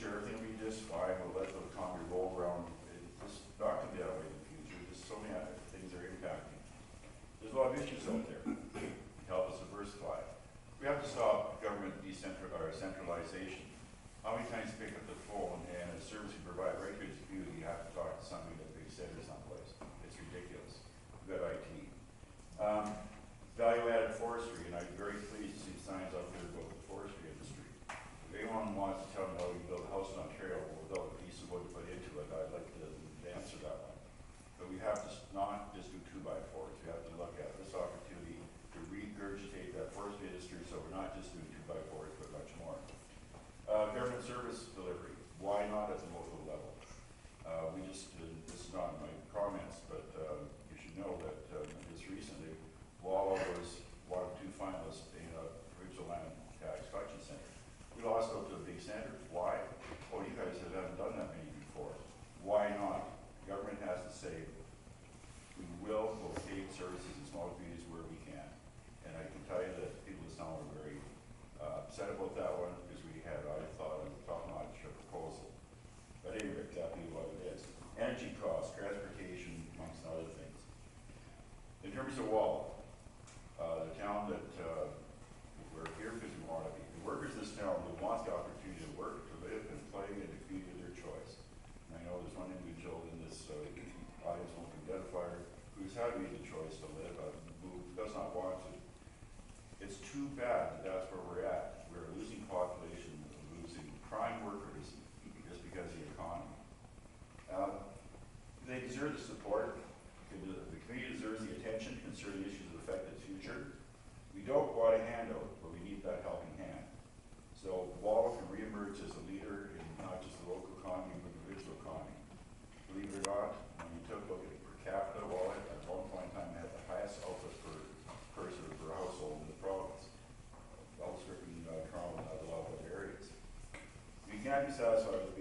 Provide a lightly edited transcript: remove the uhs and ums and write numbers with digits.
future, everything will be just fine, we'll let the economy roll around. It's not going to be that way in the future, just so many other things are impacting. There's a lot of issues out there to help us diversify. We have to stop government centralization. How many times you pick up the phone and a service you provide right to its community, you have to talk to somebody at a big center someplace. It's ridiculous. We've got IT. Value-added forestry, and I'm very pleased to see signs out there about the forestry industry. If anyone wants to tell me how you build a house in Ontario without a piece of wood to put into it, I'd like to answer that one. But we have to not just do 2x4s. We have to look at this opportunity to regurgitate that forestry industry so we're not just doing 2x4s, but much more. Government service delivery. Why not at the local level? This is not in my comments, but you should know that just recently, Wawa was one of 2 finalists in a provincial land tax collection center. We lost out to a big center. Why? Well, you guys haven't done that many before. Why not? The government has to say, we will locate services in small communities where we can. And I can tell you that people in this town were very upset about that one because we had, I thought, a top-notch proposal. But anyway, that being what it is. Energy costs, transportation, amongst other things. In terms of Wawa, the town that we're here because we want to be. The workers in this town, they want the opportunity to work, to live, and play in the community of their choice. And I know there's one individual in this audience won't identify her, who's had made the choice to live, who does not want to. It's too bad that that's where we're at. We're losing population, we're losing prime workers just because of the economy. They deserve the support. The community deserves the attention concerning issues that affect its future. We don't want a handout, but we need that helping hand. So Wawa can reemerge as a leader in not just the local economy, but the provincial economy. Believe it or not, when you took a look at per capita, Wawa at one point in time had the highest output per person or per household in the province, outstripping Toronto and other lot of other areas. We can't be satisfied with